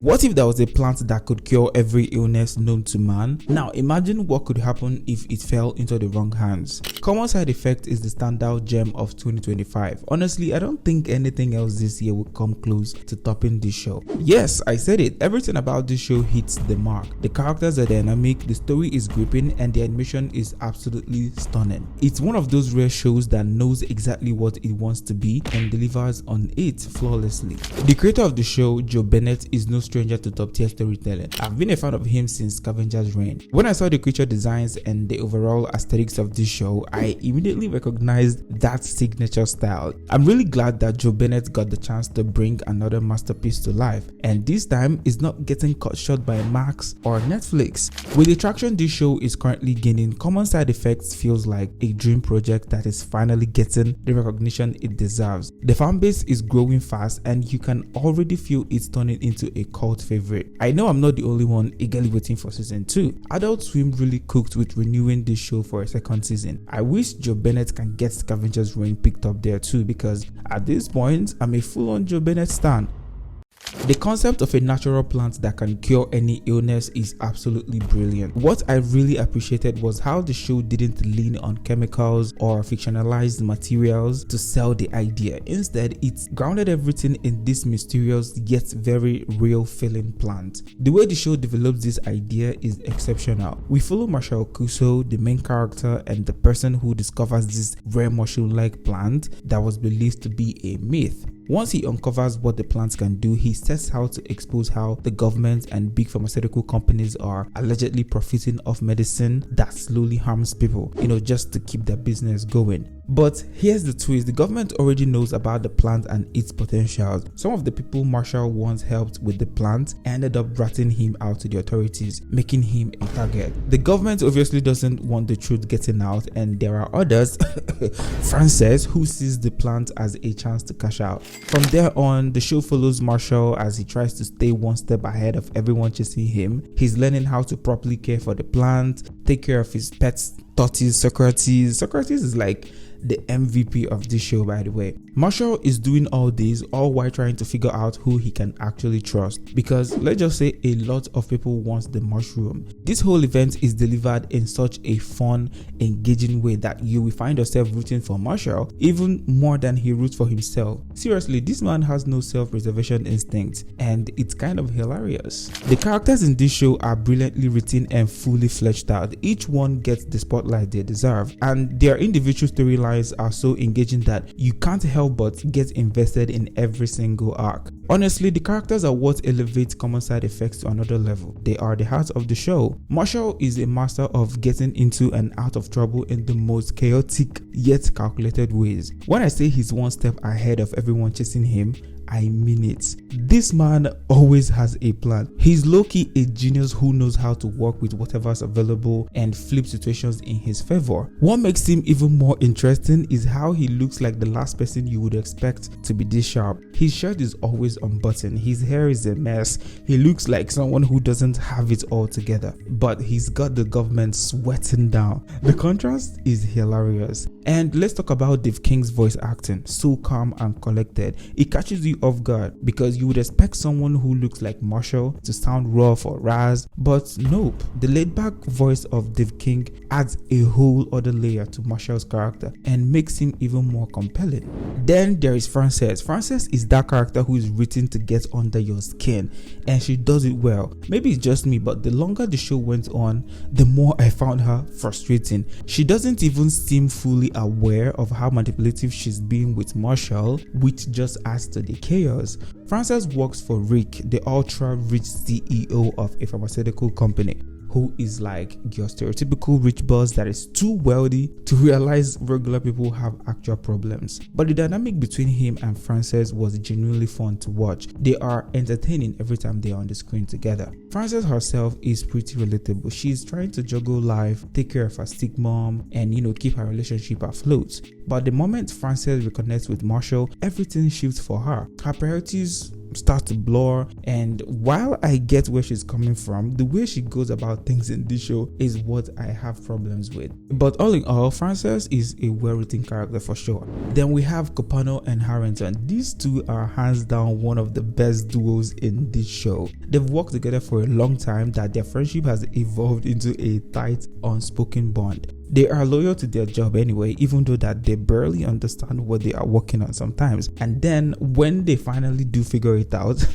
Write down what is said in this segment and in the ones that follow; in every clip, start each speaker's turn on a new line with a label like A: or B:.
A: What if there was a plant that could cure every illness known to man? Now imagine what could happen if it fell into the wrong hands. Common side effect is the standout gem of 2025. Honestly, I don't think anything else this year will come close to topping this show. Yes, I said it, everything about this show hits the mark. The characters are dynamic, the story is gripping, and the animation is absolutely stunning. It's one of those rare shows that knows exactly what it wants to be and delivers on it flawlessly. The creator of the show, Joe Bennett, is no stranger to top tier storytelling. I've been a fan of him since Scavenger's Reign. When I saw the creature designs and the overall aesthetics of this show, I immediately recognized that signature style. I'm really glad that Joe Bennett got the chance to bring another masterpiece to life, and this time is not getting cut short by Max or Netflix. With the traction this show is currently gaining, Common Side Effects feels like a dream project that is finally getting the recognition it deserves. The fanbase is growing fast and you can already feel it's turning into a cult favorite. I know I'm not the only one eagerly waiting for season 2. Adult Swim really cooked with renewing this show for a second season. I wish Joe Bennett can get Scavenger's Reign picked up there too, because at this point I'm a full-on Joe Bennett stan. The concept of a natural plant that can cure any illness is absolutely brilliant. What I really appreciated was how the show didn't lean on chemicals or fictionalized materials to sell the idea. Instead, it grounded everything in this mysterious yet very real feeling plant. The way the show develops this idea is exceptional. We follow Marshal Cuso, the main character, and the person who discovers this rare mushroom-like plant that was believed to be a myth. Once he uncovers what the plants can do, he sets out to expose how the government and big pharmaceutical companies are allegedly profiting off medicine that slowly harms people, just to keep their business going. But here's the twist: the government already knows about the plant and its potentials. Some of the people Marshal once helped with the plant ended up ratting him out to the authorities, making him a target. The government obviously doesn't want the truth getting out, and there are others, Frances, who sees the plant as a chance to cash out. From there on, the show follows Marshal as he tries to stay one step ahead of everyone chasing him. He's learning how to properly care for the plant, take care of his pets, tortoise, Socrates. Socrates is like the MVP of this show, by the way. Marshal is doing all this all while trying to figure out who he can actually trust, because let's just say a lot of people want the mushroom. This whole event is delivered in such a fun, engaging way that you will find yourself rooting for Marshal even more than he roots for himself. Seriously, this man has no self-preservation instinct, and it's kind of hilarious. The characters in this show are brilliantly written and fully fleshed out. Each one gets the spotlight they deserve, and their individual storylines are so engaging that you can't help but get invested in every single arc. Honestly, the characters are what elevates Common Side Effects to another level. They are the heart of the show. Marshal is a master of getting into and out of trouble in the most chaotic yet calculated ways. When I say he's one step ahead of everyone chasing him, I mean it. This man always has a plan. He's low-key a genius who knows how to work with whatever's available and flip situations in his favor. What makes him even more interesting is how he looks like the last person you would expect to be this sharp. His shirt is always unbuttoned, his hair is a mess, he looks like someone who doesn't have it all together, but he's got the government sweating down. The contrast is hilarious. And let's talk about Dave King's voice acting. So calm and collected. It catches you off guard because you would expect someone who looks like Marshal to sound rough or razz, but nope. The laid-back voice of Dave King adds a whole other layer to Marshal's character and makes him even more compelling. Then there is Frances. Frances is that character who is written to get under your skin, and she does it well. Maybe it's just me, but the longer the show went on, the more I found her frustrating. She doesn't even seem fully aware of how manipulative she's being with Marshal, which just adds to the chaos. Frances works for Rick, the ultra-rich CEO of a pharmaceutical company, who is like your stereotypical rich boss that is too wealthy to realize regular people have actual problems. But the dynamic between him and Frances was genuinely fun to watch. They are entertaining every time they are on the screen together. Frances herself is pretty relatable. She's trying to juggle life, take care of her sick mom, and keep her relationship afloat. But the moment Frances reconnects with Marshal, everything shifts for her. Her priorities start to blur. And while I get where she's coming from, the way she goes about things in this show is what I have problems with. But all in all, Frances is a well-written character for sure. Then we have Copano and Harrington. These two are hands down one of the best duos in this show. They've worked together for a long time that their friendship has evolved into a tight, unspoken bond. They are loyal to their job anyway, even though that they barely understand what they are working on sometimes. And then when they finally do figure it out,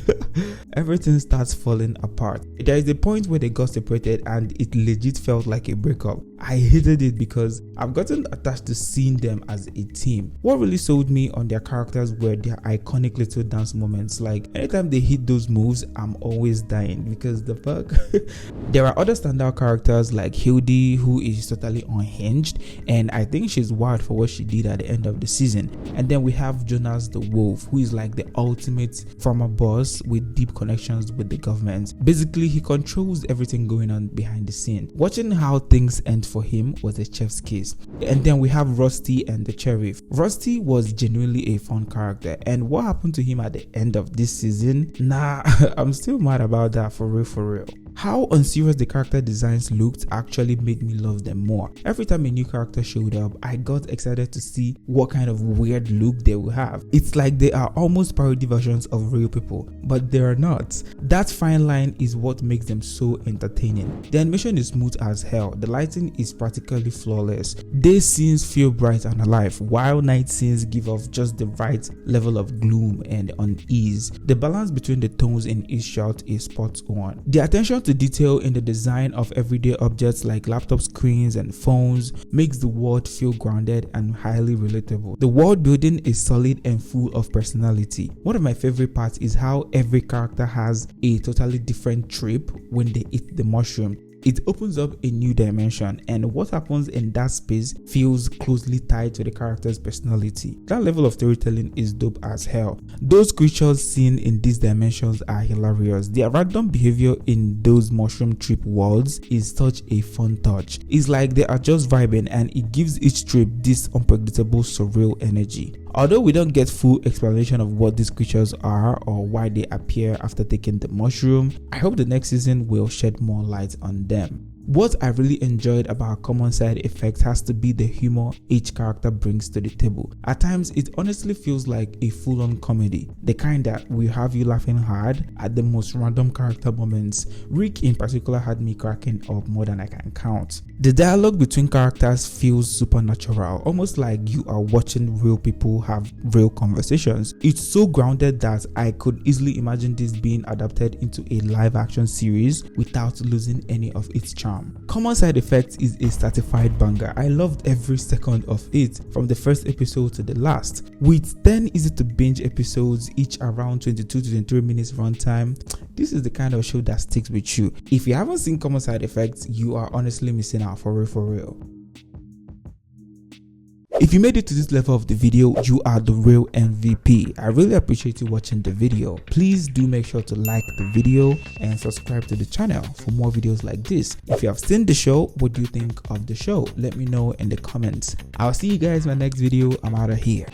A: everything starts falling apart. There is a point where they got separated and it legit felt like a breakup. I hated it because I've gotten attached to seeing them as a team. What really sold me on their characters were their iconic little dance moments. Like anytime they hit those moves, I'm always dying because the fuck. There are other standout characters like Hildy, who is totally unhinged, and I think she's wild for what she did at the end of the season. And then we have Jonas the Wolf, who is like the ultimate former boss with deep connections with the government. Basically, he controls everything going on behind the scene. Watching how things end for him was a chef's kiss. And then we have Rusty and the Sheriff. Rusty was genuinely a fun character, and what happened to him at the end of this season? Nah, I'm still mad about that, for real. How unserious the character designs looked actually made me love them more. Every time a new character showed up, I got excited to see what kind of weird look they will have. It's like they are almost parody versions of real people, but they are not. That fine line is what makes them so entertaining. The animation is smooth as hell, the lighting is practically flawless. Day scenes feel bright and alive, while night scenes give off just the right level of gloom and unease. The balance between the tones in each shot is spot on. The attention to detail in the design of everyday objects like laptop screens and phones makes the world feel grounded and highly relatable. The world building is solid and full of personality. One of my favorite parts is how every character has a totally different trip when they eat the mushroom. It opens up a new dimension, and what happens in that space feels closely tied to the character's personality. That level of storytelling is dope as hell. Those creatures seen in these dimensions are hilarious. Their random behavior in those mushroom trip worlds is such a fun touch. It's like they are just vibing, and it gives each trip this unpredictable, surreal energy. Although we don't get full explanation of what these creatures are or why they appear after taking the mushroom, I hope the next season will shed more light on them. What I really enjoyed about Common Side Effect has to be the humor each character brings to the table. At times, it honestly feels like a full-on comedy, the kind that will have you laughing hard at the most random character moments. Rick in particular had me cracking up more than I can count. The dialogue between characters feels supernatural, almost like you are watching real people have real conversations. It's so grounded that I could easily imagine this being adapted into a live-action series without losing any of its charm. Common Side Effect is a certified banger. I loved every second of it, from the first episode to the last. With 10 easy to binge episodes, each around 22 to 23 minutes runtime, this is the kind of show that sticks with you. If you haven't seen Common Side Effect, you are honestly missing out, for real. If you made it to this level of the video, you are the real MVP. I really appreciate you watching the video. Please do make sure to like the video and subscribe to the channel for more videos like this. If you have seen the show, what do you think of the show? Let me know in the comments. I'll see you guys in my next video. I'm out of here.